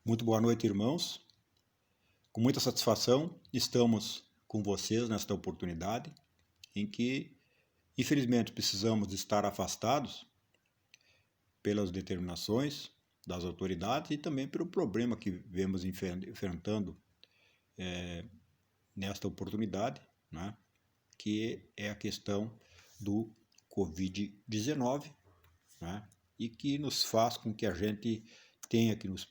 Muito boa noite, irmãos. Com muita satisfação, estamos com vocês nesta oportunidade em que, infelizmente, precisamos de estar afastados pelas determinações das autoridades e também pelo problema que vemos enfrentando nesta oportunidade, né? Que é a questão do Covid-19, né? E que nos faz com que a gente tenha que nos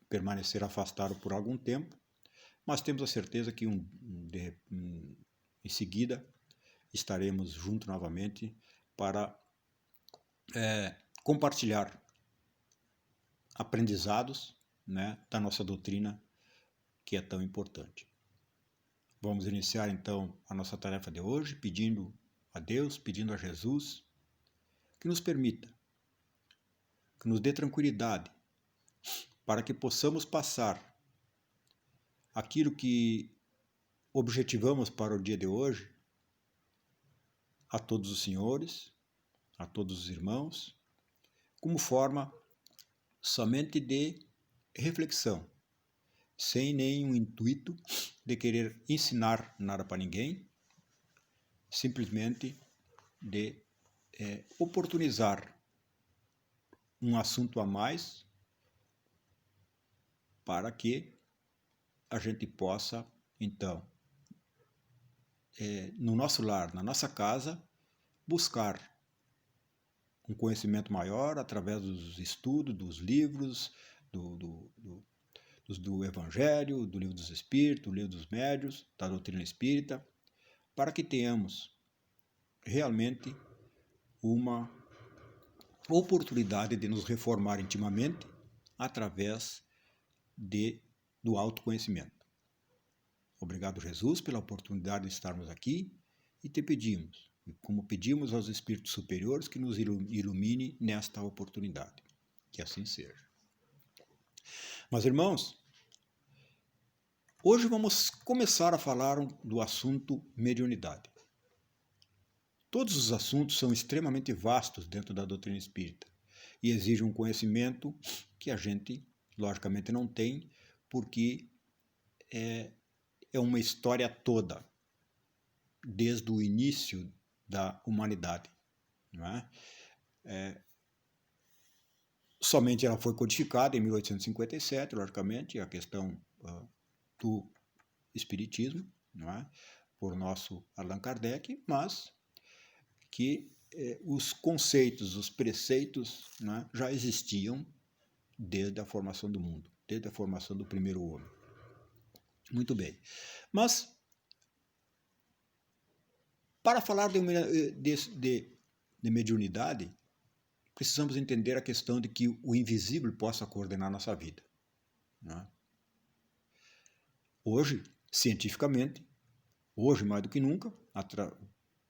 permanecer afastado por algum tempo, mas temos a certeza que em seguida estaremos juntos novamente para compartilhar aprendizados, né, da nossa doutrina que é tão importante. Vamos iniciar então a nossa tarefa de hoje pedindo a Deus, pedindo a Jesus que nos permita, que nos dê tranquilidade para que possamos passar aquilo que objetivamos para o dia de hoje a todos os senhores, a todos os irmãos, como forma somente de reflexão, sem nenhum intuito de querer ensinar nada para ninguém, simplesmente de oportunizar um assunto a mais para que a gente possa, então, no nosso lar, na nossa casa, buscar um conhecimento maior através dos estudos, dos livros, do Evangelho, do Livro dos Espíritos, do Livro dos Médiuns, da doutrina espírita, para que tenhamos realmente uma oportunidade de nos reformar intimamente através do autoconhecimento. Obrigado, Jesus, pela oportunidade de estarmos aqui e te pedimos, como pedimos aos Espíritos superiores, que nos ilumine nesta oportunidade. Que assim seja. Mas, irmãos, hoje vamos começar a falar do assunto mediunidade. Todos os assuntos são extremamente vastos dentro da doutrina espírita e exigem um conhecimento que a gente, logicamente, não tem, porque é uma história toda, desde o início da humanidade. Não é? Somente ela foi codificada em 1857, logicamente, a questão do espiritismo, não é? Por nosso Allan Kardec, mas que os conceitos, os preceitos, né, já existiam desde a formação do mundo, desde a formação do primeiro homem. Muito bem. Mas, para falar de mediunidade, precisamos entender a questão de que o invisível possa coordenar nossa vida. Né? Hoje, cientificamente, hoje mais do que nunca,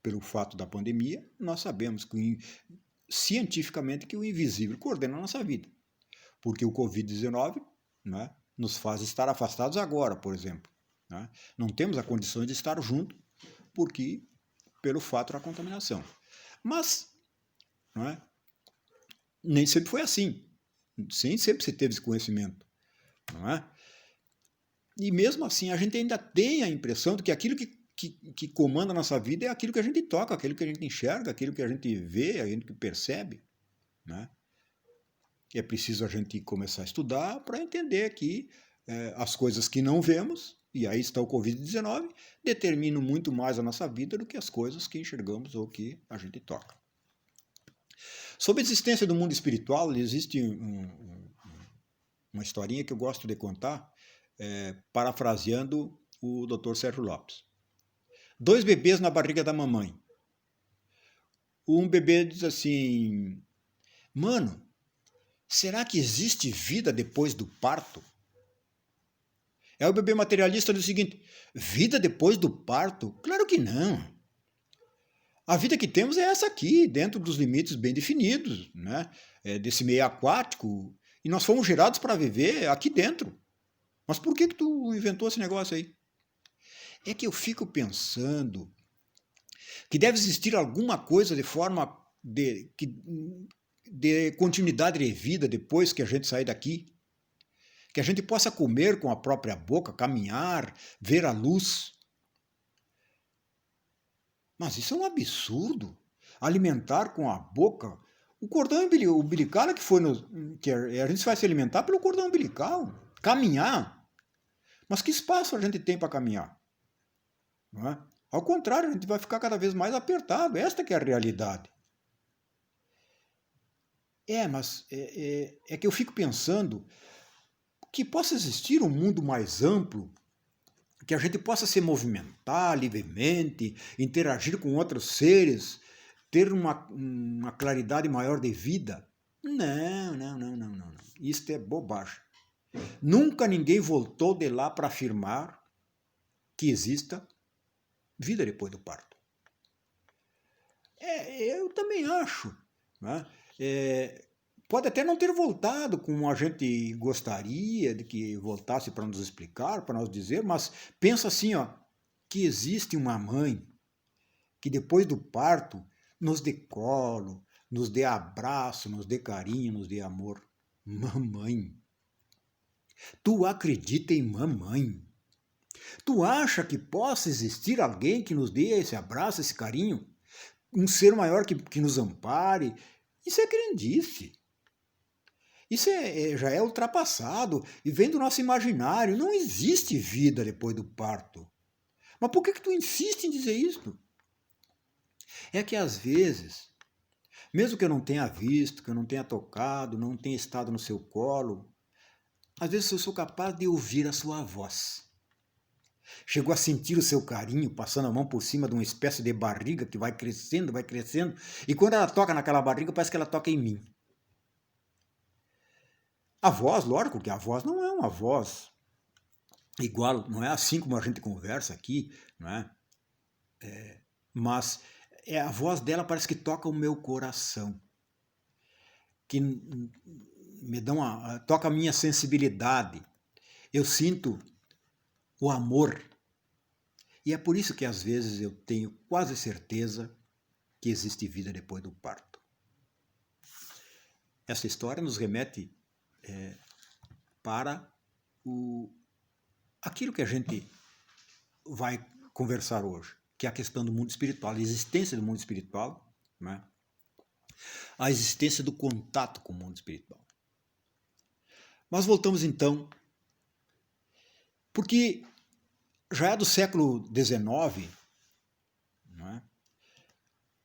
pelo fato da pandemia, nós sabemos cientificamente que o invisível coordena a nossa vida. Porque o Covid-19, né, nos faz estar afastados agora, por exemplo. Né? Não temos a condição de estar juntos pelo fato da contaminação. Mas, não é, nem sempre foi assim. Nem sempre se teve esse conhecimento. Não é? E mesmo assim, a gente ainda tem a impressão de que aquilo que comanda a nossa vida é aquilo que a gente toca, aquilo que a gente enxerga, aquilo que a gente vê, aquilo que percebe. Né? É preciso a gente começar a estudar para entender que as coisas que não vemos, e aí está o Covid-19, determinam muito mais a nossa vida do que as coisas que enxergamos ou que a gente toca. Sobre a existência do mundo espiritual, existe uma historinha que eu gosto de contar, parafraseando o Dr. Sérgio Lopes. 2 bebês na barriga da mamãe. Um bebê diz assim: mano, será que existe vida depois do parto? O bebê materialista diz o seguinte: vida depois do parto? Claro que não. A vida que temos é essa aqui, dentro dos limites bem definidos, né? Desse meio aquático, e nós fomos gerados para viver aqui dentro. Mas por que tu inventou esse negócio aí? É que eu fico pensando que deve existir alguma coisa de forma de continuidade de vida depois que a gente sair daqui, que a gente possa comer com a própria boca, caminhar, ver a luz. Mas isso é um absurdo. Alimentar com a boca. O cordão umbilical é que foi que a gente vai se alimentar pelo cordão umbilical. Caminhar. Mas que espaço a gente tem para caminhar? Não é? Ao contrário, a gente vai ficar cada vez mais apertado. Esta que é a realidade. Mas é que eu fico pensando que possa existir um mundo mais amplo, que a gente possa se movimentar livremente, interagir com outros seres, ter uma claridade maior de vida. Não. Isto é bobagem. Nunca ninguém voltou de lá para afirmar que exista vida depois do parto. Eu também acho. Né? Pode até não ter voltado como a gente gostaria de que voltasse para nos explicar, para nos dizer, mas pensa assim, que existe uma mãe que depois do parto nos dê colo, nos dê abraço, nos dê carinho, nos dê amor. Mamãe. Tu acredita em mamãe? Tu acha que possa existir alguém que nos dê esse abraço, esse carinho? Um ser maior que nos ampare? Isso é crendice. Isso já é ultrapassado e vem do nosso imaginário. Não existe vida depois do parto. Mas por que tu insiste em dizer isso? É que às vezes, mesmo que eu não tenha visto, que eu não tenha tocado, não tenha estado no seu colo, às vezes eu sou capaz de ouvir a sua voz. Chegou a sentir o seu carinho, passando a mão por cima de uma espécie de barriga que vai crescendo, e quando ela toca naquela barriga, parece que ela toca em mim. A voz, lógico que a voz não é uma voz igual, não é assim como a gente conversa aqui, não é? Mas a voz dela parece que toca o meu coração, que me toca a minha sensibilidade. Eu sinto o amor. E é por isso que às vezes eu tenho quase certeza que existe vida depois do parto. Essa história nos remete para aquilo que a gente vai conversar hoje, que é a questão do mundo espiritual, a existência do mundo espiritual, né? A existência do contato com o mundo espiritual. Mas voltamos então, porque já é do século XIX, né,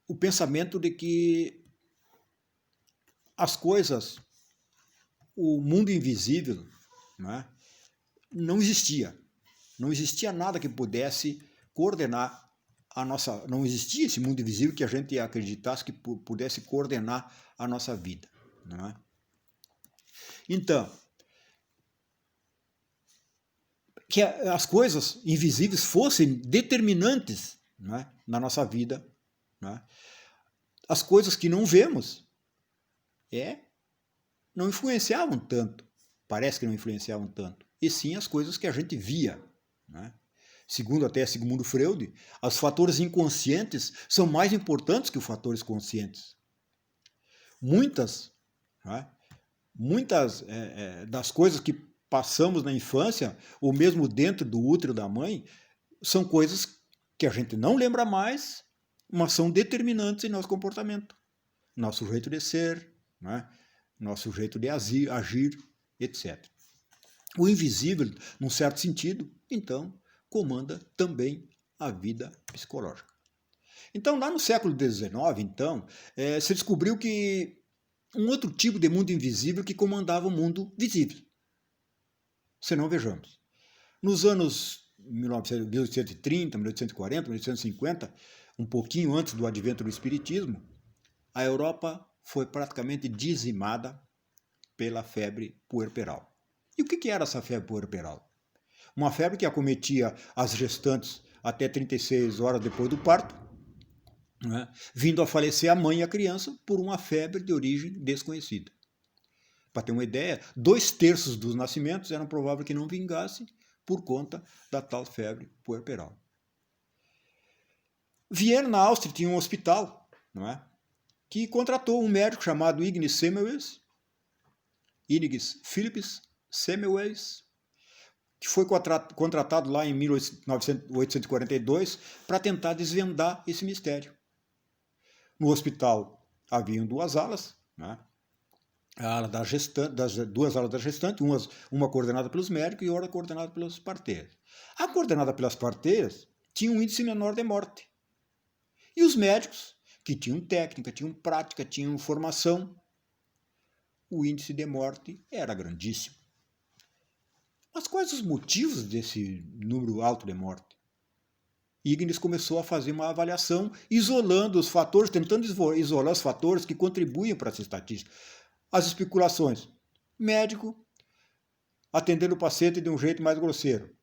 o pensamento de que as coisas, o mundo invisível, né, não existia. Não existia nada que pudesse coordenar a nossa... Não existia esse mundo invisível que a gente acreditasse que pudesse coordenar a nossa vida. Não é? Então, que as coisas invisíveis fossem determinantes, não é, na nossa vida. Não é? As coisas que não vemos não influenciavam tanto. Parece que não influenciavam tanto. E sim as coisas que a gente via. Né? Segundo Sigmund Freud, os fatores inconscientes são mais importantes que os fatores conscientes. Muitas das coisas que passamos na infância, ou mesmo dentro do útero da mãe, são coisas que a gente não lembra mais, mas são determinantes em nosso comportamento, nosso jeito de ser, nosso jeito de agir, etc. O invisível, num certo sentido, então, comanda também a vida psicológica. Então, lá no século XIX, se descobriu que um outro tipo de mundo invisível que comandava o mundo visível. Se não, vejamos. Nos anos 1830, 1840, 1850, um pouquinho antes do advento do Espiritismo, a Europa foi praticamente dizimada pela febre puerperal. E o que era essa febre puerperal? Uma febre que acometia as gestantes até 36 horas depois do parto, vindo a falecer a mãe e a criança por uma febre de origem desconhecida. Para ter uma ideia, 2/3 dos nascimentos eram prováveis que não vingassem por conta da tal febre puerperal. Viena, na Áustria, tinha um hospital, que contratou um médico chamado Ignis Philips, Semmelweis, que foi contratado lá em 1842 para tentar desvendar esse mistério. No hospital haviam duas alas, né? A ala da gestante, duas alas da gestante, uma coordenada pelos médicos e outra coordenada pelas parteiras. A coordenada pelas parteiras tinha um índice menor de morte. E os médicos, que tinham técnica, tinham prática, tinham formação, o índice de morte era grandíssimo. Mas quais os motivos desse número alto de morte? Ignis começou a fazer uma avaliação, isolando os fatores, tentando isolar os fatores que contribuem para essa estatística. As especulações. Médico atendendo o paciente de um jeito mais grosseiro.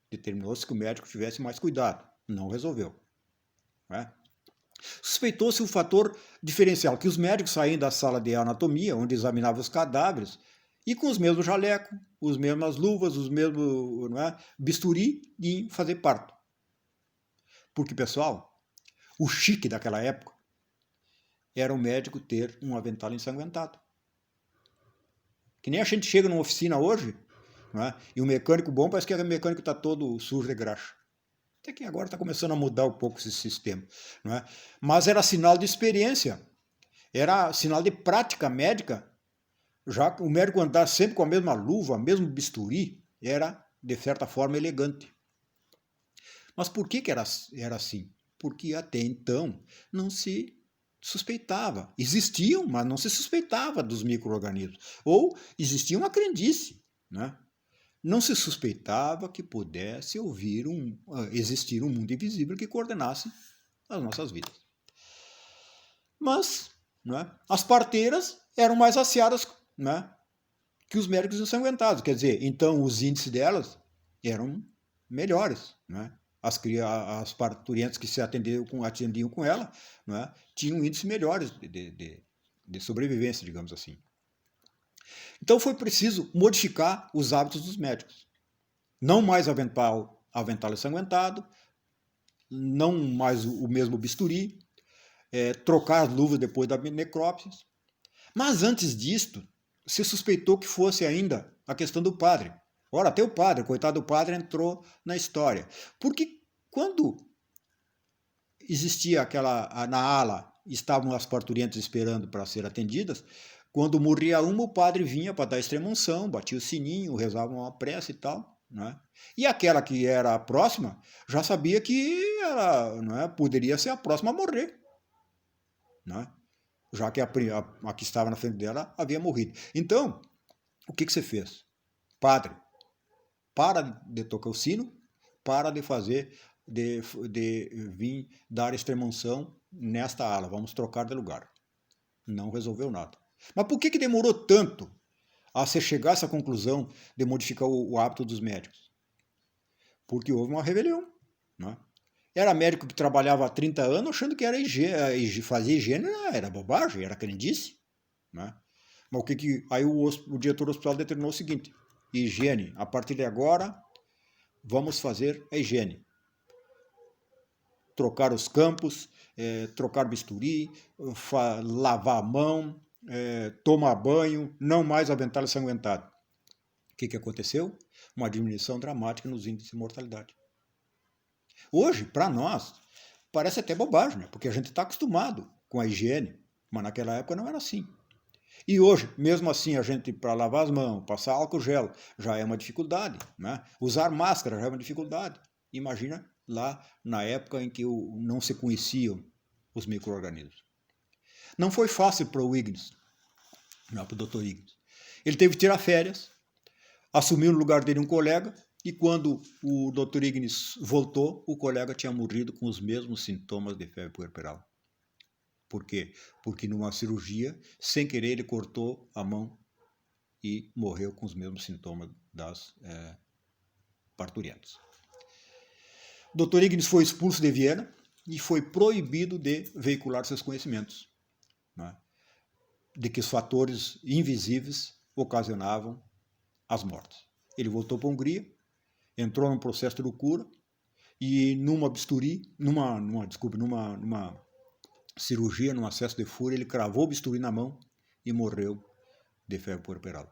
Determinou-se que o médico tivesse mais cuidado. Não resolveu. Né? Suspeitou-se o fator diferencial, que os médicos saíam da sala de anatomia, onde examinavam os cadáveres, e com os mesmos jalecos, as mesmas luvas, os mesmos bisturi, e fazer parto. Porque, pessoal, o chique daquela época era o médico ter um avental ensanguentado. Que nem a gente chega numa oficina hoje, e o mecânico bom parece que o mecânico está todo sujo de graxa. Até que agora está começando a mudar um pouco esse sistema. Mas era sinal de experiência, era sinal de prática médica. Já o médico andar sempre com a mesma luva, o mesmo bisturi, era, de certa forma, elegante. Mas por que era assim? Porque até então não se suspeitava. Existiam, mas não se suspeitava dos micro-organismos. Ou existia uma crendice. Não se suspeitava que pudesse existir um mundo invisível que coordenasse as nossas vidas. Mas as parteiras eram mais aciadas que os médicos ensanguentados. Quer dizer, então os índices delas eram melhores. As parturientes que se atendiam com ela tinham índices melhores de sobrevivência, digamos assim. Então foi preciso modificar os hábitos dos médicos. Não mais avental ensanguentado, não mais o mesmo bisturi, trocar as luvas depois da necrópsia. Mas antes disto, se suspeitou que fosse ainda a questão do padre. Ora, até o padre, coitado do padre, entrou na história. Porque quando existia na ala, estavam as parturientes esperando para ser atendidas, quando morria uma, o padre vinha para dar extrema-unção, batia o sininho, rezava uma prece e tal. E aquela que era a próxima já sabia que ela poderia ser a próxima a morrer. Já que a que estava na frente dela havia morrido. Então, o que você fez? Padre, para de tocar o sino, para de fazer, de vir dar extrema-unção nesta ala, vamos trocar de lugar. Não resolveu nada. Mas por que demorou tanto a se chegar a essa conclusão de modificar o hábito dos médicos? Porque houve uma rebelião. Era médico que trabalhava há 30 anos achando que era fazer higiene era bobagem, era crendice. Mas aí o diretor do hospital determinou o seguinte: higiene, a partir de agora vamos fazer a higiene. Trocar os campos, trocar bisturi, lavar a mão, tomar banho, não mais avental ensanguentado. O que aconteceu? Uma diminuição dramática nos índices de mortalidade. Hoje, para nós, parece até bobagem, porque a gente está acostumado com a higiene, mas naquela época não era assim. E hoje, mesmo assim, a gente, para lavar as mãos, passar álcool gel, já é uma dificuldade. Usar máscara já é uma dificuldade. Imagina lá na época em que não se conheciam os micro-organismos. Não foi fácil para o Ignis, para o Dr. Ignis. Ele teve que tirar férias, assumiu no lugar dele um colega, e quando o Dr. Ignis voltou, o colega tinha morrido com os mesmos sintomas de febre puerperal. Por quê? Porque numa cirurgia, sem querer, ele cortou a mão e morreu com os mesmos sintomas das parturientes. O Dr. Ignis foi expulso de Viena e foi proibido de veicular seus conhecimentos, de que os fatores invisíveis ocasionavam as mortes. Ele voltou para a Hungria, entrou num processo de loucura e numa cirurgia, num acesso de fúria, ele cravou o bisturi na mão e morreu de febre puerperal.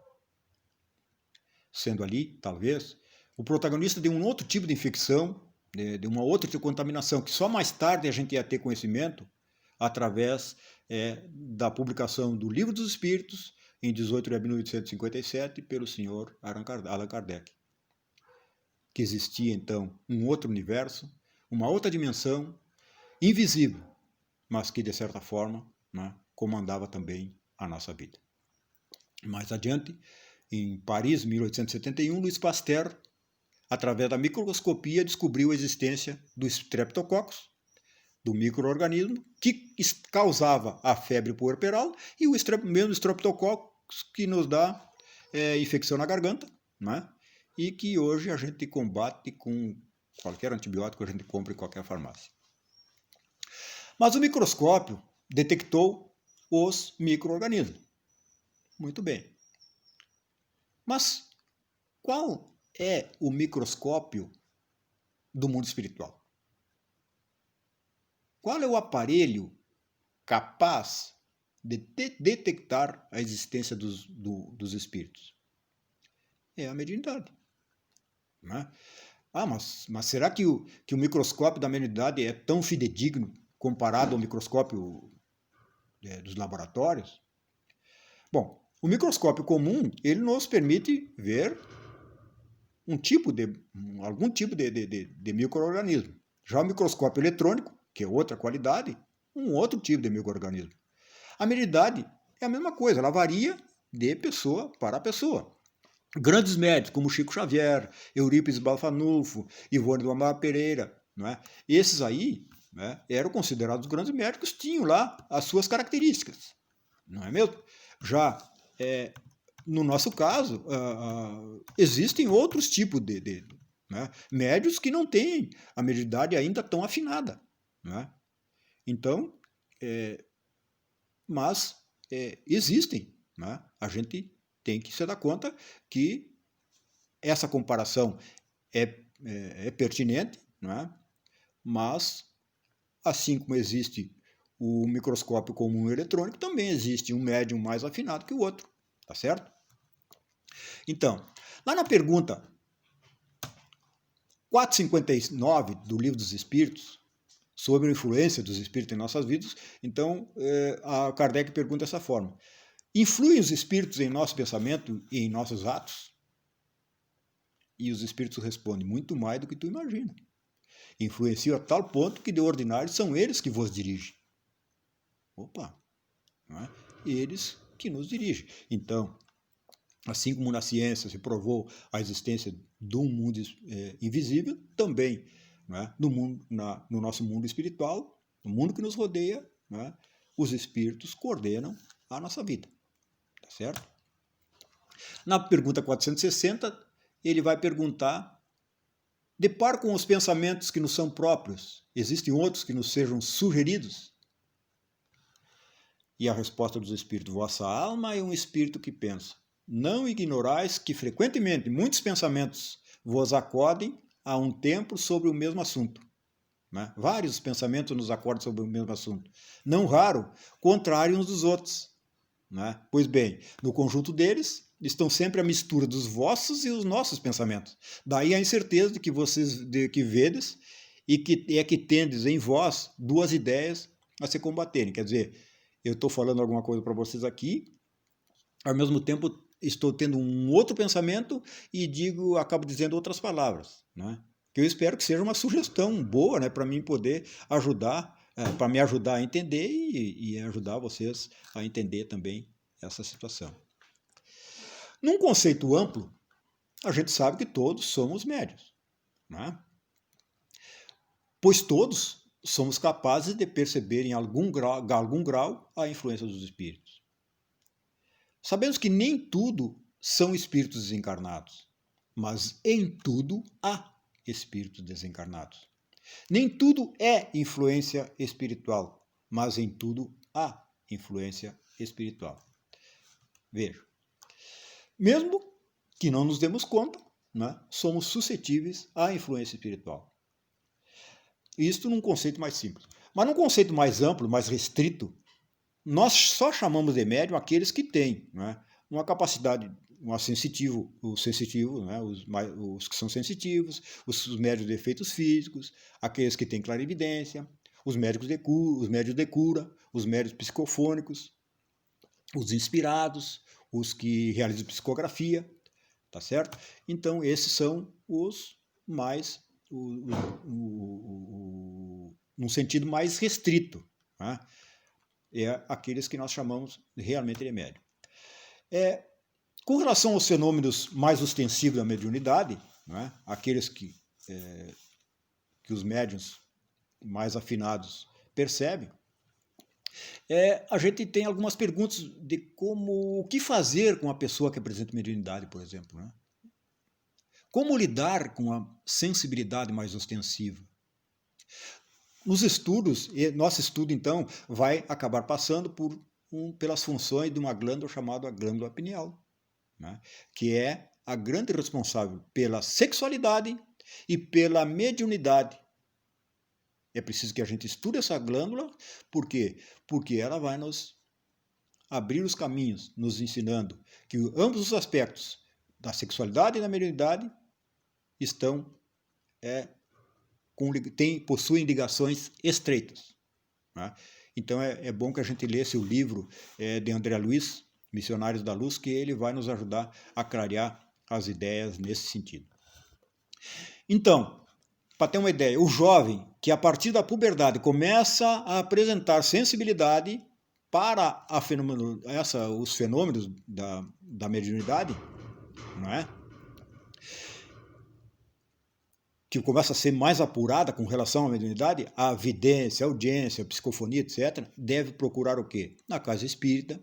sendo ali, talvez, o protagonista de um outro tipo de infecção, de uma outra tipo de contaminação, que só mais tarde a gente ia ter conhecimento através da publicação do Livro dos Espíritos, em 18 de abril de 1857, pelo senhor Allan Kardec. Que existia, então, um outro universo, uma outra dimensão, invisível, mas que, de certa forma, né, comandava também a nossa vida. Mais adiante, em Paris, 1871, Louis Pasteur, através da microscopia, descobriu a existência do Streptococcus, do micro-organismo que causava a febre puerperal e o mesmo Streptococcus que nos dá infecção na garganta, né? E que hoje a gente combate com qualquer antibiótico que a gente compra em qualquer farmácia. Mas o microscópio detectou os micro-organismos. Muito bem. Mas qual é o microscópio do mundo espiritual? Qual é o aparelho capaz de detectar a existência dos espíritos? É a mediunidade. Né? Mas será que o microscópio da mediunidade é tão fidedigno comparado ao microscópio dos laboratórios? Bom, o microscópio comum, ele nos permite ver algum tipo de micro-organismo. Já o microscópio eletrônico, que é outra qualidade, um outro tipo de micro-organismo. A mediunidade é a mesma coisa, ela varia de pessoa para pessoa. Grandes médicos, como Chico Xavier, Eurípides Balfanulfo, Ivone do Amaral Pereira, não é? Esses aí, né, eram considerados grandes médicos, tinham lá as suas características, não é mesmo? Já no nosso caso, existem outros tipos de médios que não têm a mediunidade ainda tão afinada. Né? Então, mas existem. Né? A gente tem que se dar conta que essa comparação é pertinente, né? Mas, assim como existe o microscópio comum eletrônico, também existe um médium mais afinado que o outro. Tá certo? Então, lá na pergunta 459 do Livro dos Espíritos, sobre a influência dos espíritos em nossas vidas, então a Kardec pergunta dessa forma: influem os espíritos em nosso pensamento e em nossos atos? E os espíritos respondem: muito mais do que tu imagina. Influenciam a tal ponto que de ordinário são eles que vos dirigem. Opa! Não é? Eles que nos dirigem. Então, assim como na ciência se provou a existência de um mundo invisível, também né, no nosso mundo espiritual, no mundo que nos rodeia, né, os espíritos coordenam a nossa vida. Tá certo? Na pergunta 460, ele vai perguntar: de par com os pensamentos que nos são próprios, existem outros que nos sejam sugeridos? E a resposta dos espíritos: vossa alma é um espírito que pensa. Não ignorais que frequentemente muitos pensamentos vos acodem a um tempo sobre o mesmo assunto. Né? Vários pensamentos nos acordam sobre o mesmo assunto. Não raro, contrários uns dos outros. Né? Pois bem, no conjunto deles estão sempre a mistura dos vossos e os nossos pensamentos. Daí a incerteza de que vedes e que tendes em vós duas ideias a se combaterem. Quer dizer, eu estou falando alguma coisa para vocês aqui, ao mesmo tempo estou tendo um outro pensamento e acabo dizendo outras palavras, né? Que eu espero que seja uma sugestão boa, né, para mim poder ajudar, para me ajudar a entender e ajudar vocês a entender também essa situação. Num conceito amplo, a gente sabe que todos somos médios, né? Pois todos somos capazes de perceber em algum grau a influência dos espíritos. Sabemos que nem tudo são espíritos desencarnados, mas em tudo há espíritos desencarnados. Nem tudo é influência espiritual, mas em tudo há influência espiritual. Veja, mesmo que não nos demos conta, né, somos suscetíveis à influência espiritual. Isto num conceito mais simples. Mas num conceito mais amplo, mais restrito, nós só chamamos de médium aqueles que têm, né, uma capacidade o sensitivo, né? Os que são sensitivos, os médios de efeitos físicos, aqueles que têm clarividência, os médios de cura, os médios psicofônicos, os inspirados, os que realizam psicografia, tá certo? Então, esses são os mais, num sentido mais restrito, né? É aqueles que nós chamamos realmente de médium. Com relação aos fenômenos mais ostensivos da mediunidade, né? Aqueles que os médiuns mais afinados percebem, a gente tem algumas perguntas de o que fazer com a pessoa que apresenta mediunidade, por exemplo, né? Como lidar com a sensibilidade mais ostensiva? Nos estudos, nosso estudo então vai acabar passando pelas funções de uma glândula chamada glândula pineal, né? Que é a grande responsável pela sexualidade e pela mediunidade. É preciso que a gente estude essa glândula, por quê? Porque ela vai nos abrir os caminhos, nos ensinando que ambos os aspectos da sexualidade e da mediunidade possuem ligações estreitas, né? Então é bom que a gente lesse o livro de André Luiz, Missionários da Luz, que ele vai nos ajudar a clarear as ideias nesse sentido. Então, para ter uma ideia, o jovem que a partir da puberdade começa a apresentar sensibilidade para os fenômenos da mediunidade, não é? Que começa a ser mais apurada com relação à mediunidade, a vidência, a audiência, a psicofonia, etc., deve procurar o quê? Na casa espírita,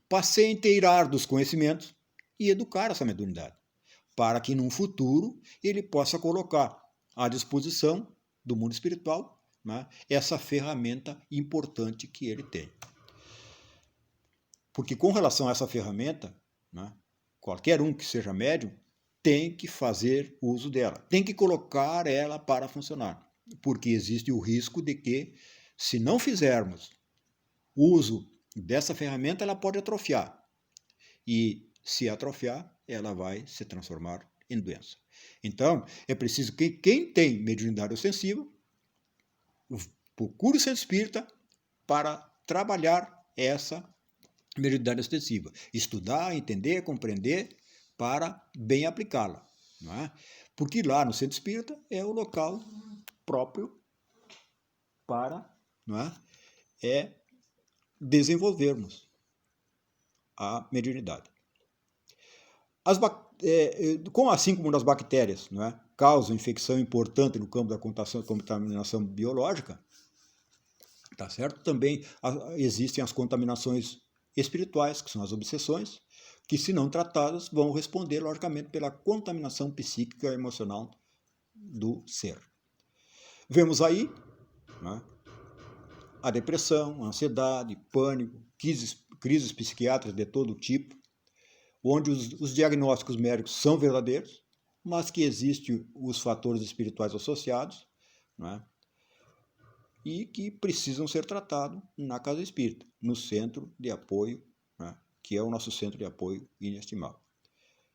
para se inteirar dos conhecimentos e educar essa mediunidade, para que num futuro ele possa colocar à disposição do mundo espiritual, né, essa ferramenta importante que ele tem. Porque com relação a essa ferramenta, né, qualquer um que seja médium tem que fazer uso dela, tem que colocar ela para funcionar, porque existe o risco de que, se não fizermos uso dessa ferramenta, ela pode atrofiar. E se atrofiar, ela vai se transformar em doença. Então, é preciso que quem tem mediunidade ostensiva procure o centro espírita para trabalhar essa mediunidade ostensiva. Estudar, entender, compreender, para bem aplicá-la. Não é? Porque lá no centro espírita é o local próprio para, não é desenvolvermos a mediunidade. Assim como nas bactérias, não é, causam infecção importante no campo da contaminação biológica, tá certo? Também existem as contaminações espirituais, que são as obsessões, que, se não tratadas, vão responder, logicamente, pela contaminação psíquica e emocional do ser. Vemos aí, né, a depressão, a ansiedade, pânico, crises psiquiátricas de todo tipo, onde os diagnósticos médicos são verdadeiros, mas que existem os fatores espirituais associados, né, e que precisam ser tratados na casa espírita, no centro de apoio, né, que é o nosso centro de apoio inestimável.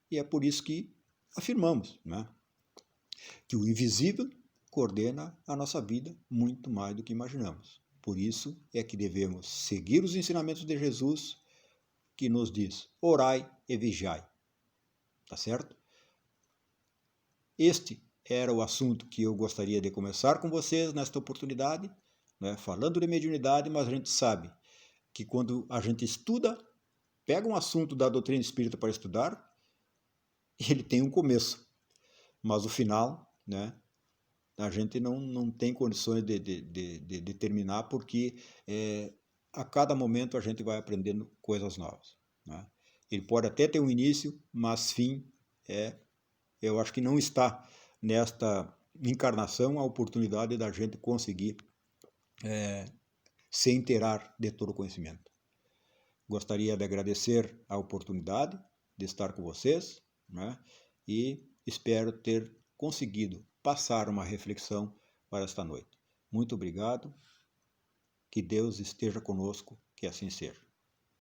E é por isso que afirmamos, né, que o invisível coordena a nossa vida muito mais do que imaginamos. Por isso é que devemos seguir os ensinamentos de Jesus, que nos diz: orai e vigiai. Tá certo? Este era o assunto que eu gostaria de começar com vocês nesta oportunidade, né, falando de mediunidade, mas a gente sabe que quando a gente estuda, pega um assunto da doutrina espírita para estudar, ele tem um começo, mas o final, né, a gente não tem condições de terminar, porque a cada momento a gente vai aprendendo coisas novas, né? Ele pode até ter um início, mas fim eu acho que não está nesta encarnação a oportunidade da gente conseguir se inteirar de todo o conhecimento. Gostaria de agradecer a oportunidade de estar com vocês, né? E espero ter conseguido passar uma reflexão para esta noite. Muito obrigado, que Deus esteja conosco, que assim seja.